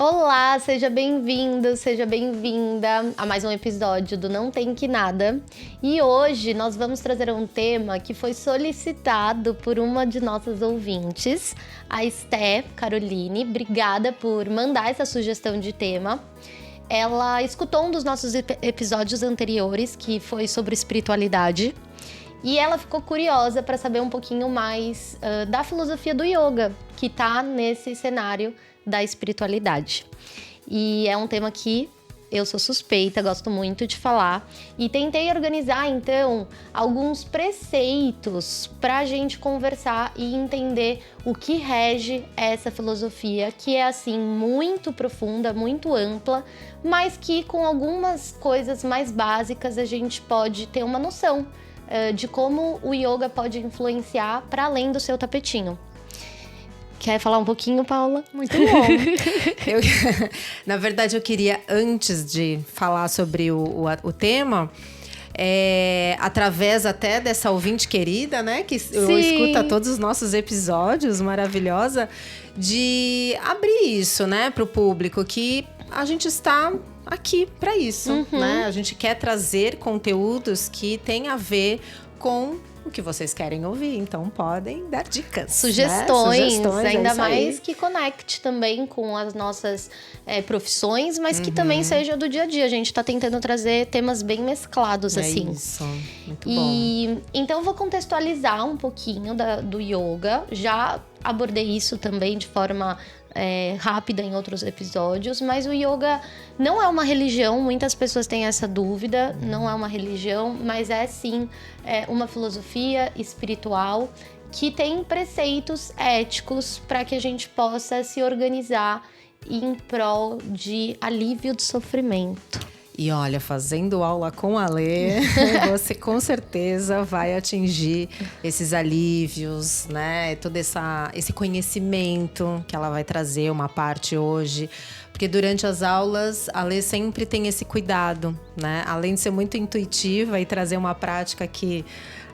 Olá, seja bem-vindo, seja bem-vinda a mais um episódio do Não Tem Que Nada. E hoje nós vamos trazer um tema que foi solicitado por uma de nossas ouvintes, a Esté Caroline. Obrigada por mandar essa sugestão de tema. Ela escutou um dos nossos episódios anteriores, que foi sobre espiritualidade, e ela ficou curiosa para saber um pouquinho mais da filosofia do yoga, que está nesse cenário da espiritualidade. E é um tema que eu sou suspeita, gosto muito de falar, e tentei organizar então alguns preceitos para a gente conversar e entender o que rege essa filosofia, que é assim muito profunda, muito ampla, mas que com algumas coisas mais básicas a gente pode ter uma noção de como o yoga pode influenciar para além do seu tapetinho. Quer falar um pouquinho, Paula? Muito bom. Na verdade, eu queria, antes de falar sobre o tema, através até dessa ouvinte querida, né? Que escuta todos os nossos episódios, maravilhosa, de abrir isso, né, para o público, que a gente está aqui para isso, né? A gente quer trazer conteúdos que têm a ver com o que vocês querem ouvir, então podem dar dicas, sugestões, né? Sugestões, ainda mais que conecte também com as nossas profissões, mas que também seja do dia a dia. A gente tá tentando trazer temas bem mesclados, assim. Isso, muito bom. Então eu vou contextualizar um pouquinho do yoga. Já abordei isso também de forma rápida em outros episódios, mas o yoga não é uma religião, muitas pessoas têm essa dúvida, não é uma religião, mas é sim uma filosofia espiritual que tem preceitos éticos para que a gente possa se organizar em prol de alívio do sofrimento. E olha, fazendo aula com a Lê, você com certeza vai atingir esses alívios, né? Todo esse conhecimento que ela vai trazer, uma parte hoje. Porque durante as aulas, a Lê sempre tem esse cuidado, né? Além de ser muito intuitiva e trazer uma prática que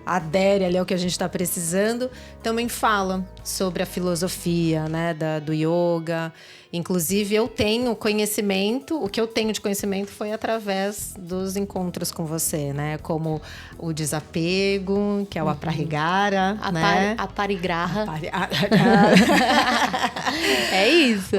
adere ali ao que a gente está precisando, também fala sobre a filosofia, né, do yoga. Inclusive, eu tenho conhecimento, o que eu tenho de conhecimento foi através dos encontros com você, né? Como o desapego, que é o aparigara, né? Aparigraha. É isso.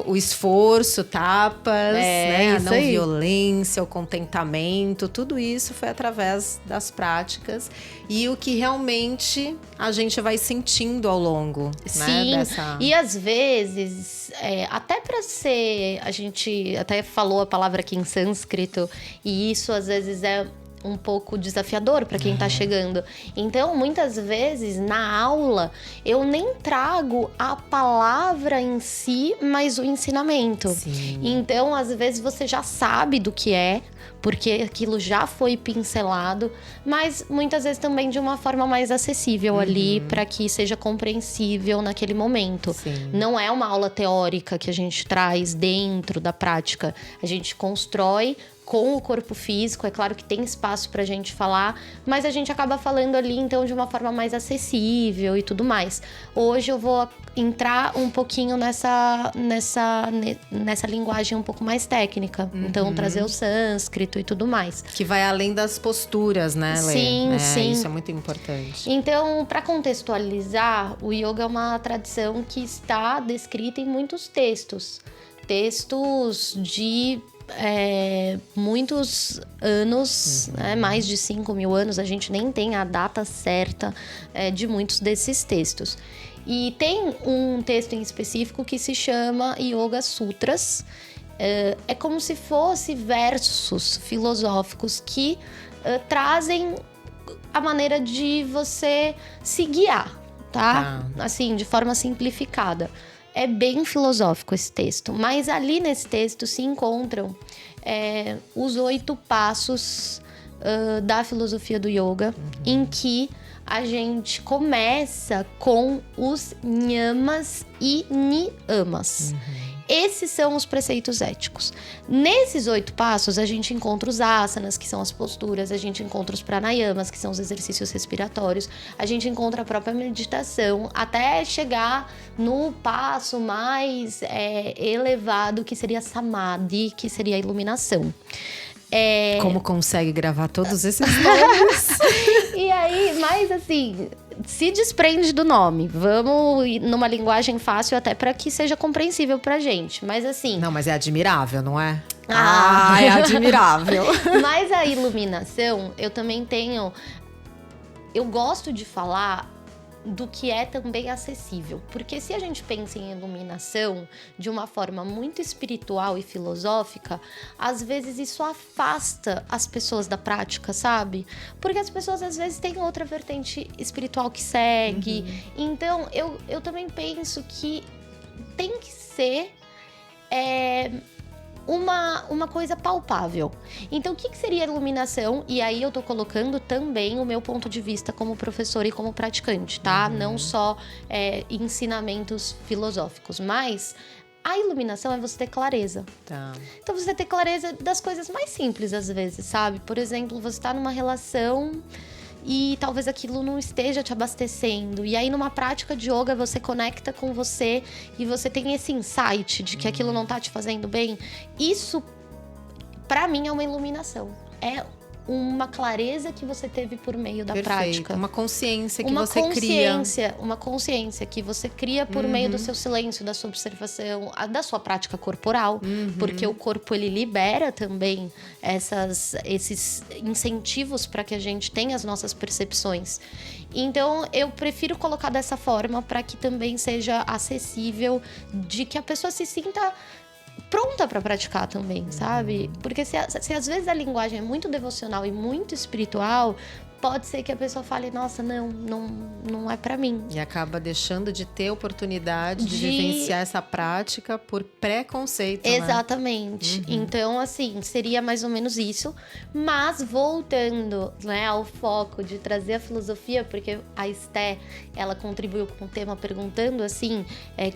O esforço, tapas, né? A não aí. violência, o contentamento, tudo isso foi através das práticas e o que realmente a gente vai sentindo ao longo, Sim, né? E às vezes, até para ser, a gente até falou a palavra aqui em sânscrito, e isso às vezes é um pouco desafiador para quem tá chegando. Então, muitas vezes, na aula, eu nem trago a palavra em si, mas o ensinamento. Sim. Então, às vezes, você já sabe do que é, porque aquilo já foi pincelado, mas muitas vezes também de uma forma mais acessível ali, para que seja compreensível naquele momento. Sim. Não é uma aula teórica que a gente traz dentro da prática. A gente constrói com o corpo físico, é claro que tem espaço pra gente falar, mas a gente acaba falando ali, então, de uma forma mais acessível e tudo mais. Hoje eu vou entrar um pouquinho nessa linguagem um pouco mais técnica, então trazer o sânscrito e tudo mais. Que vai além das posturas, né, Lê? Sim, sim. Isso é muito importante. Então, para contextualizar, o yoga é uma tradição que está descrita em muitos textos de muitos anos, né, mais de 5.000 anos, a gente nem tem a data certa de muitos desses textos. E tem um texto em específico que se chama Yoga Sutras. É como se fosse versos filosóficos que trazem a maneira de você se guiar, tá? Assim, de forma simplificada. É bem filosófico esse texto, mas ali nesse texto se encontram os 8 passos da filosofia do yoga, em que a gente começa com os niyamas e niyamas. Esses são os preceitos éticos. Nesses 8 passos, a gente encontra os asanas, que são as posturas, a gente encontra os pranayamas, que são os exercícios respiratórios, a gente encontra a própria meditação, até chegar no passo mais elevado, que seria samadhi, que seria a iluminação. Como consegue gravar todos esses nomes? E aí, mas assim, se desprende do nome. Vamos numa linguagem fácil até para que seja compreensível pra gente. Mas assim... Não, mas é admirável, não é? É admirável. Mas a iluminação, eu também tenho... Eu gosto de falar do que é também acessível. Porque se a gente pensa em iluminação de uma forma muito espiritual e filosófica, às vezes isso afasta as pessoas da prática, sabe? Porque as pessoas às vezes têm outra vertente espiritual que segue. Então, eu também penso que tem que ser uma coisa palpável. Então, o que seria a iluminação? E aí eu tô colocando também o meu ponto de vista como professora e como praticante, tá? Não só ensinamentos filosóficos, mas a iluminação é você ter clareza. Tá. Então, você ter clareza das coisas mais simples, às vezes, sabe? Por exemplo, você tá numa relação e talvez aquilo não esteja te abastecendo. E aí, numa prática de yoga, você conecta com você e você tem esse insight de que aquilo não tá te fazendo bem. Isso, pra mim, é uma iluminação. É uma clareza que você teve por meio da prática. Uma consciência que você cria. Uma consciência que você cria por meio do seu silêncio, da sua observação, da sua prática corporal. Porque o corpo, ele libera também esses incentivos para que a gente tenha as nossas percepções. Então, eu prefiro colocar dessa forma para que também seja acessível, de que a pessoa se sinta pronta para praticar também, sabe? Porque se às vezes a linguagem é muito devocional e muito espiritual, pode ser que a pessoa fale, nossa, não é para mim. E acaba deixando de ter oportunidade de vivenciar essa prática por preconceito, Exatamente. Então, assim, seria mais ou menos isso. Mas voltando, né, ao foco de trazer a filosofia, porque a Esté, ela contribuiu com o tema perguntando, assim,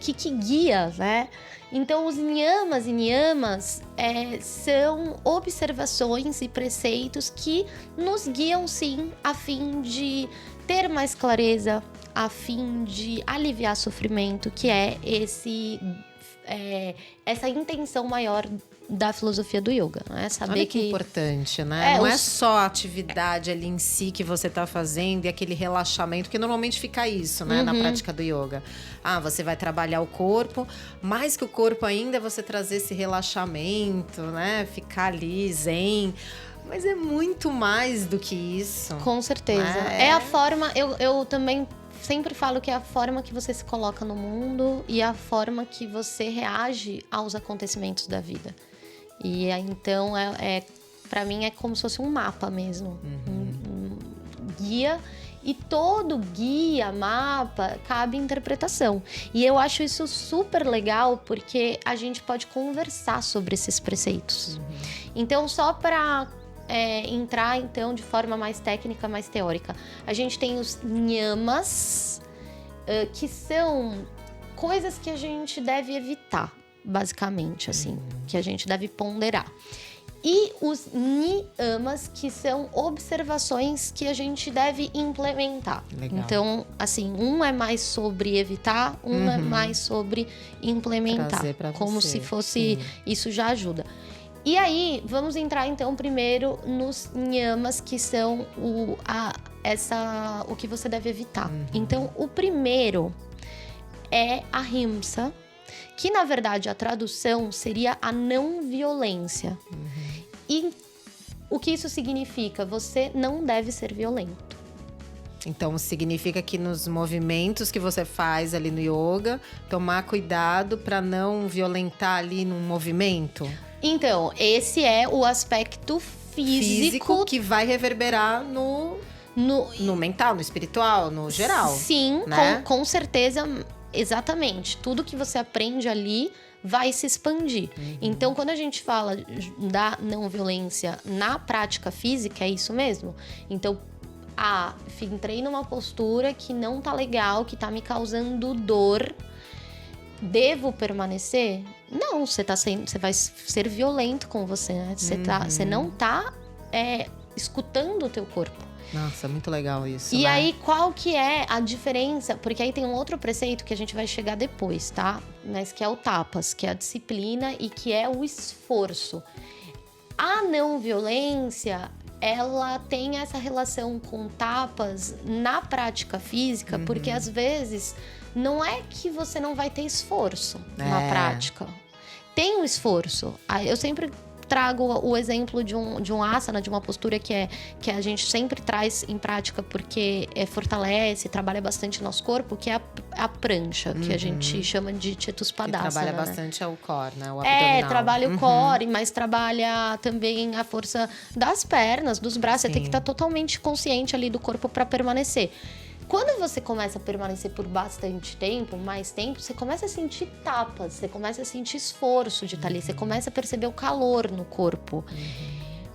que guia, né? Então, os niyamas e niyamas são observações e preceitos que nos guiam, sim, a fim de ter mais clareza, a fim de aliviar sofrimento, que é essa intenção maior da filosofia do yoga, né? Saber Olha que importante, né? Não é só a atividade ali em si que você tá fazendo e aquele relaxamento, porque normalmente fica isso, né? Na prática do yoga. Você vai trabalhar o corpo, mais que o corpo ainda é você trazer esse relaxamento, né? Ficar ali zen. Mas é muito mais do que isso. Com certeza. É a forma... Eu também sempre falo que é a forma que você se coloca no mundo e a forma que você reage aos acontecimentos da vida. E então, para mim, é como se fosse um mapa mesmo. Um guia. E todo guia, mapa, cabe interpretação. E eu acho isso super legal, porque a gente pode conversar sobre esses preceitos. Então, só para entrar, então, de forma mais técnica, mais teórica. A gente tem os niyamas, que são coisas que a gente deve evitar, basicamente, assim, que a gente deve ponderar. E os niyamas, que são observações que a gente deve implementar. Legal. Então, assim, um é mais sobre evitar, um é mais sobre implementar. Trazer pra como você. se fosse... Isso já ajuda. E aí, vamos entrar então primeiro nos niyamas, que são o que você deve evitar. Então, o primeiro é a ahimsa, que na verdade a tradução seria a não violência. E o que isso significa? Você não deve ser violento. Então, significa que nos movimentos que você faz ali no yoga, tomar cuidado para não violentar ali num movimento? Então, esse é o aspecto físico que vai reverberar no mental, no espiritual, no geral. Sim, né? com certeza, exatamente. Tudo que você aprende ali vai se expandir. Então, quando a gente fala da não violência na prática física, é isso mesmo. Então, entrei numa postura que não tá legal, que tá me causando dor. Devo permanecer? Não, você vai ser violento com você, né? Você não tá escutando o teu corpo. Nossa, muito legal isso, E né? aí, qual que é a diferença? Porque aí tem um outro preceito que a gente vai chegar depois, tá? Mas que é o tapas, que é a disciplina e que é o esforço. A não violência, ela tem essa relação com tapas na prática física, porque às vezes não é que você não vai ter esforço na prática. Tem um esforço. Eu sempre trago o exemplo de um asana, de uma postura que a gente sempre traz em prática porque fortalece, trabalha bastante o nosso corpo, que é a prancha, que a gente chama de Chatuspadasana. Que trabalha né? bastante o core, né? O abdominal. Trabalha o core, mas trabalha também a força das pernas, dos braços. Você tem que estar totalmente consciente ali do corpo para permanecer. Quando você começa a permanecer por bastante tempo, mais tempo, você começa a sentir tapas, você começa a sentir esforço de estar ali, você começa a perceber o calor no corpo.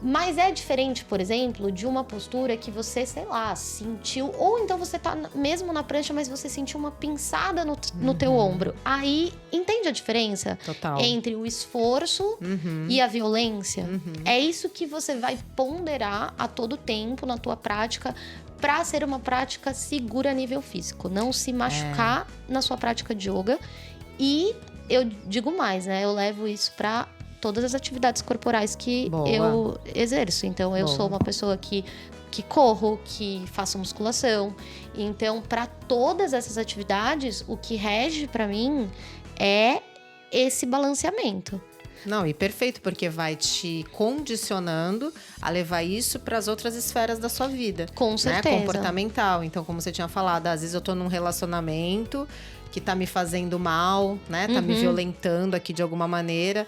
Mas é diferente, por exemplo, de uma postura que você, sei lá, sentiu... Ou então você tá mesmo na prancha, mas você sentiu uma pinçada no teu ombro. Aí, entende a diferença? Total. Entre o esforço e a violência? É isso que você vai ponderar a todo tempo na tua prática para ser uma prática segura a nível físico. Não se machucar na sua prática de yoga. E eu digo mais, né? Eu levo isso para todas as atividades corporais que eu exerço. Então, eu sou uma pessoa que corro, que faço musculação. Então, para todas essas atividades, o que rege para mim é esse balanceamento. Não, e perfeito, porque vai te condicionando a levar isso para as outras esferas da sua vida. Com certeza. Né? Comportamental. Então, como você tinha falado, às vezes eu tô num relacionamento que tá me fazendo mal, né? Tá me violentando aqui de alguma maneira.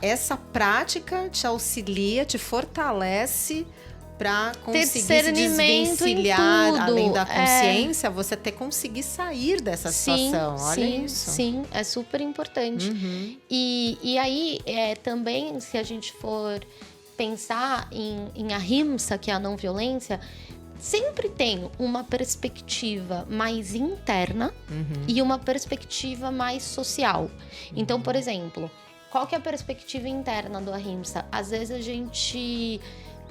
Essa prática te auxilia, te fortalece para conseguir se desvencilhar, além da consciência, você até conseguir sair dessa situação. Olha isso. Sim, é super importante. E aí, também, se a gente for pensar em ahimsa, que é a não violência, sempre tem uma perspectiva mais interna e uma perspectiva mais social. Então, por exemplo, qual que é a perspectiva interna do ahimsa? Às vezes a gente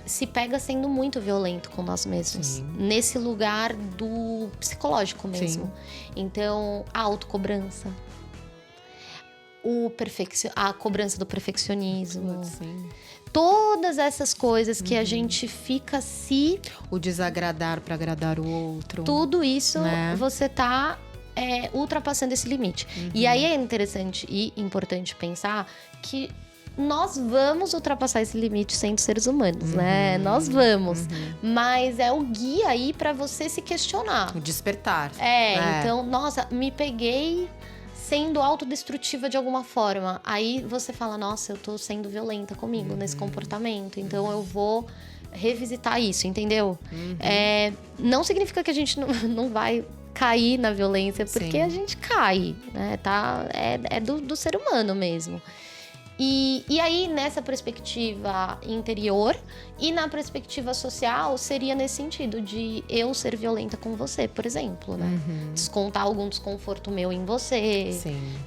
se pega sendo muito violento com nós mesmos. Sim. Nesse lugar do psicológico mesmo. Sim. Então, a autocobrança. A cobrança do perfeccionismo. Sim. Todas essas coisas que a gente fica o desagradar para agradar o outro. Tudo isso, né? Você tá ultrapassando esse limite. E aí é interessante e importante pensar que nós vamos ultrapassar esse limite sendo seres humanos, né? Nós vamos. Mas é o guia aí para você se questionar. O despertar. Então, nossa, me peguei sendo autodestrutiva de alguma forma. Aí você fala, nossa, eu tô sendo violenta comigo nesse comportamento. Então eu vou revisitar isso, entendeu? Não significa que a gente não vai cair na violência, porque a gente cai, né? É do ser humano mesmo. E aí, nessa perspectiva interior e na perspectiva social, seria nesse sentido de eu ser violenta com você, por exemplo, né? Descontar algum desconforto meu em você,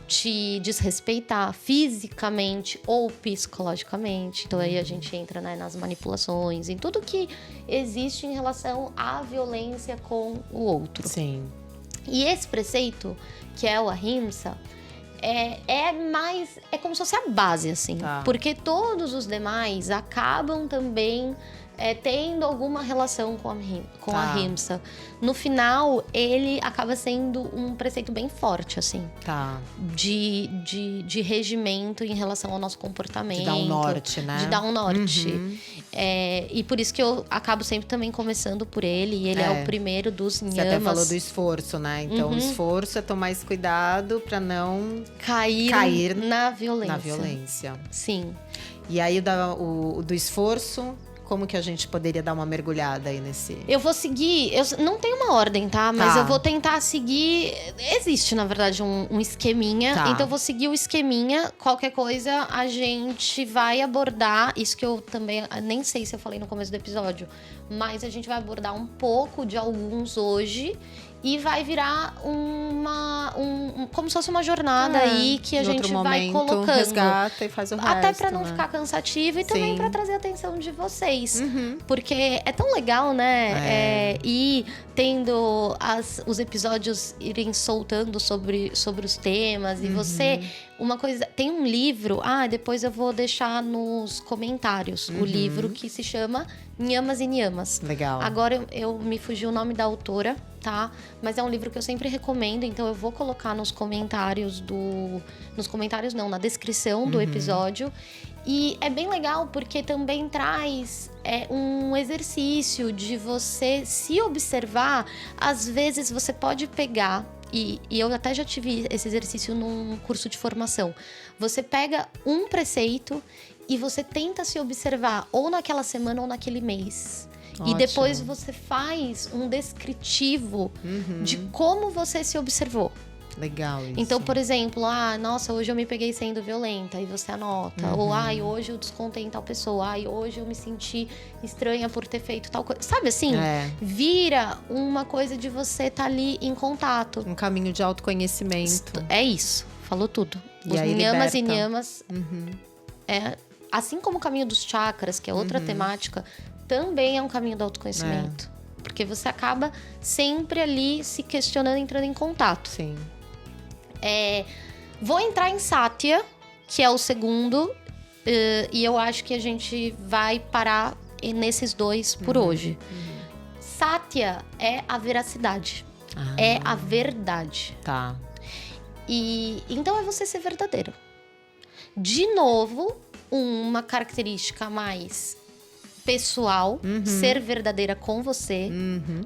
te desrespeitar fisicamente ou psicologicamente. Então aí a gente entra, né, nas manipulações, em tudo que existe em relação à violência com o outro. Sim. E esse preceito, que é o ahimsa, é como se fosse a base, assim. Tá. Porque todos os demais acabam também tendo alguma relação com a ahimsa. No final, ele acaba sendo um preceito bem forte, assim. Tá. De regimento em relação ao nosso comportamento. De dar um norte, né? De dar um norte. E por isso que eu acabo sempre também começando por ele. E ele é o primeiro dos nyamas. Você até falou do esforço, né? Então, o esforço é tomar esse cuidado para não cair na violência. Na violência. Sim. E aí, do esforço, como que a gente poderia dar uma mergulhada aí nesse... Eu vou seguir... não tem uma ordem, tá? Mas eu vou tentar seguir... Existe, na verdade, um esqueminha. Tá. Então, eu vou seguir o esqueminha. Qualquer coisa, a gente vai abordar... Isso que eu também... Nem sei se eu falei no começo do episódio. Mas a gente vai abordar um pouco de alguns hoje. E vai virar como se fosse uma jornada aí que a gente vai colocando. Resgata e faz o resto, até pra não né? ficar cansativo e também pra trazer a atenção de vocês. Uhum. Porque é tão legal, né? Ir tendo os episódios irem soltando sobre os temas. E você... Uma coisa... Tem um livro... depois eu vou deixar nos comentários o livro que se chama Nhamas e Nhamas. Legal. Agora eu me fugiu o nome da autora, tá? Mas é um livro que eu sempre recomendo, então eu vou colocar nos comentários na descrição do episódio. E é bem legal porque também traz um exercício de você se observar. Às vezes você pode pegar, e eu até já tive esse exercício num curso de formação. Você pega um preceito e você tenta se observar ou naquela semana ou naquele mês. Ótimo. E depois você faz um descritivo de como você se observou. Legal isso. Então, por exemplo, nossa, hoje eu me peguei sendo violenta, e você anota. Ou, hoje eu descontei em tal pessoa. Hoje eu me senti estranha por ter feito tal coisa. Sabe assim? Vira uma coisa de você estar ali em contato. Um caminho de autoconhecimento. É isso. Falou tudo. E Os aí nhamas liberta. e nhamas. Assim como o caminho dos chakras, que é outra temática, também é um caminho do autoconhecimento. Porque você acaba sempre ali se questionando, entrando em contato. Sim. Vou entrar em Satya, que é o segundo, e eu acho que a gente vai parar nesses dois por hoje. Satya é a veracidade, é a verdade. Tá. E então é você ser verdadeiro. De novo, uma característica mais pessoal, ser verdadeira com você,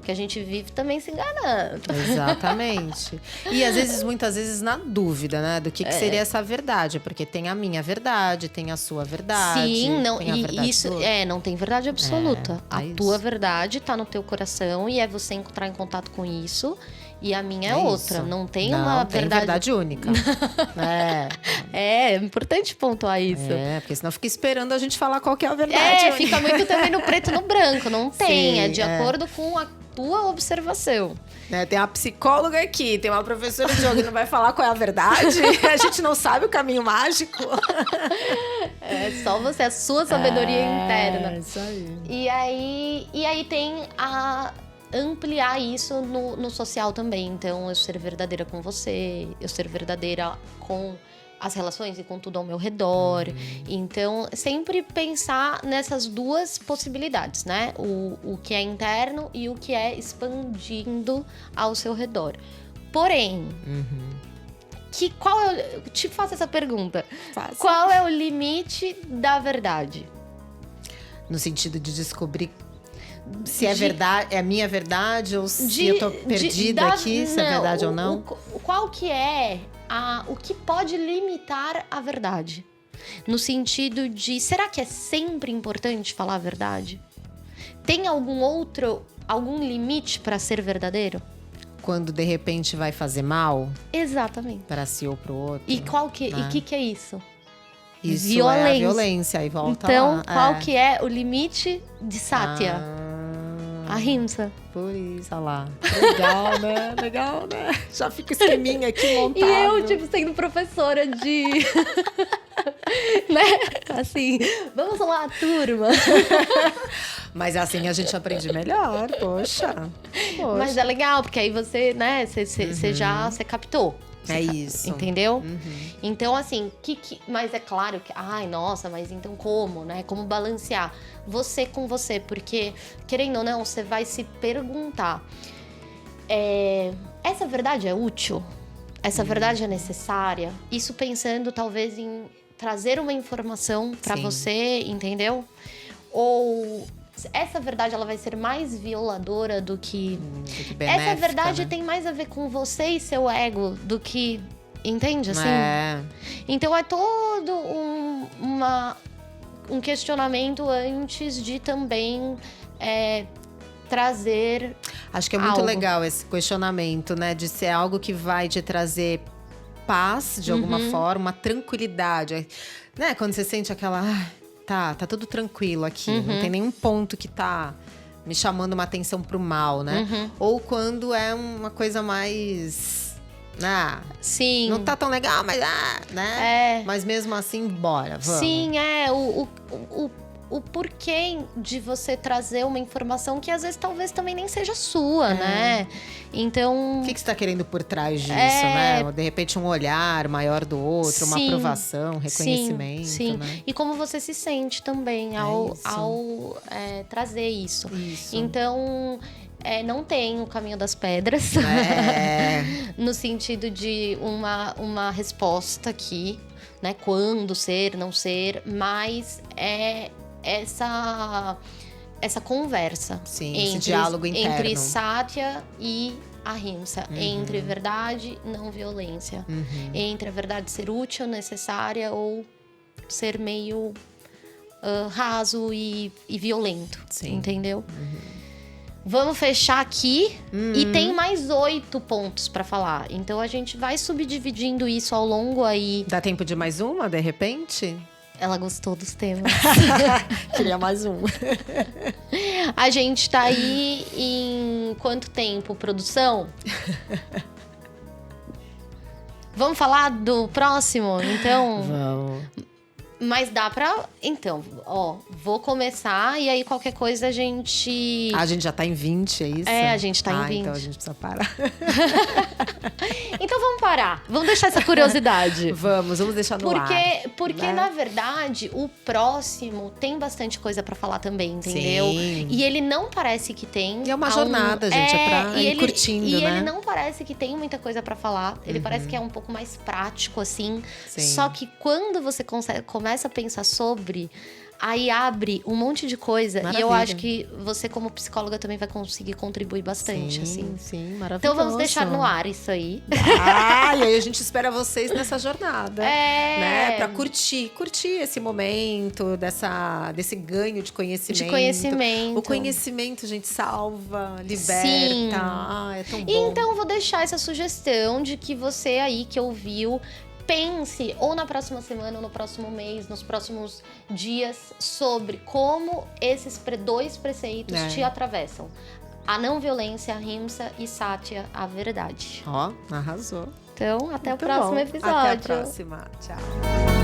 que a gente vive também se enganando. Exatamente. E muitas vezes na dúvida, né? Do que seria essa verdade. Porque tem a minha verdade, tem a sua verdade. Sim, não, tem a verdade isso não tem verdade absoluta. A tua verdade tá no teu coração e é você entrar em contato com isso. E a minha é outra. Isso. Não tem uma verdade única. É importante pontuar isso. Porque senão fica esperando a gente falar qual que é a verdade. Fica muito também no preto e no branco. Não tem. Sim, é de acordo com a tua observação. Tem uma psicóloga aqui, tem uma professora de yoga que não vai falar qual é a verdade. A gente não sabe o caminho mágico. É só você, a sua sabedoria interna. Isso aí. E aí tem ampliar isso no social também. Então, eu ser verdadeira com você, eu ser verdadeira com as relações e com tudo ao meu redor. Então, sempre pensar nessas duas possibilidades, né? O que é interno e o que é expandindo ao seu redor. Porém, te faço essa pergunta. Faça. Qual é o limite da verdade? No sentido de descobrir se é verdade, é a minha verdade ou se eu tô perdida aqui, se é verdade ou não? Qual que é o que pode limitar a verdade? No sentido de, será que é sempre importante falar a verdade? Tem algum limite para ser verdadeiro? Quando de repente vai fazer mal? Exatamente. Para si ou pro outro. E que é isso? Isso violência. É a violência, aí volta então, lá. Qual que é o limite de Satya? Ahimsa. Por isso, olha lá. Legal, né? Legal, né? Já fica o esqueminha aqui montado. E eu, sendo professora de... né? Assim, vamos lá, turma. Mas assim a gente aprende melhor, poxa. Mas é legal, porque aí você, né? Você já captou. Isso. Entendeu? Então, assim, mas é claro que... Ai, nossa, mas então como, né? Como balancear você com você? Porque, querendo ou não, você vai se perguntar... essa verdade é útil? Essa verdade é necessária? Isso pensando, talvez, em trazer uma informação pra você, entendeu? Ou... essa verdade ela vai ser mais violadora do que benéfica, essa verdade, né? Tem mais a ver com você e seu ego do que, entende assim? Então é todo um questionamento antes de também trazer. Acho que é muito legal esse questionamento, né? De ser algo que vai te trazer paz de alguma forma, tranquilidade, né? Quando você sente aquela tá tudo tranquilo aqui, não tem nenhum ponto que tá me chamando uma atenção pro mal, né? Ou quando é uma coisa mais... Sim. Não tá tão legal, mas... né? Mas mesmo assim, bora, vamos. Sim, o porquê de você trazer uma informação que às vezes talvez também nem seja sua, né? Então... O que você tá querendo por trás disso, né? De repente um olhar maior do outro, uma aprovação, reconhecimento, sim. né? E como você se sente também ao trazer isso. Então... não tem o caminho das pedras, no sentido de uma resposta aqui, né? Quando ser, não ser, mas essa conversa. Esse diálogo interno. Entre Satya e Ahimsa, entre verdade e não violência, entre a verdade ser útil, necessária ou ser meio raso e violento, entendeu? Vamos fechar aqui e tem mais 8 pontos pra falar. Então a gente vai subdividindo isso ao longo aí. Dá tempo de mais uma, de repente? Ela gostou dos temas. Queria mais um. A gente tá aí em quanto tempo, produção? Vamos falar do próximo, então? Vamos. Mas dá pra... Então, vou começar e aí qualquer coisa a gente... A gente já tá em 20, é isso? A gente tá em 20. Então a gente precisa parar. Então vamos parar. Vamos deixar essa curiosidade. Vamos deixar no ar. Porque né? na verdade, o próximo tem bastante coisa pra falar também, entendeu? Sim. E ele não parece que tem... E é uma jornada, gente. É pra ir curtindo, e né? ele não parece que tem muita coisa pra falar. Ele parece que é um pouco mais prático, assim. Sim. Só que quando você começa a pensar sobre... Aí abre um monte de coisa. Maravilha. E eu acho que você, como psicóloga, também vai conseguir contribuir bastante, assim. Sim, maravilhoso. Então vamos deixar no ar isso aí. E aí a gente espera vocês nessa jornada. Né? Pra curtir esse momento, desse ganho de conhecimento. O conhecimento, gente, salva, liberta. Sim. É tão bom. Então vou deixar essa sugestão de que você aí que ouviu, pense ou na próxima semana, ou no próximo mês, nos próximos dias, sobre como esses 2 preceitos te atravessam. A não violência, a Ahimsa e Satya, a verdade. Arrasou. Então, até Muito o próximo bom. episódio. Até a próxima. Tchau.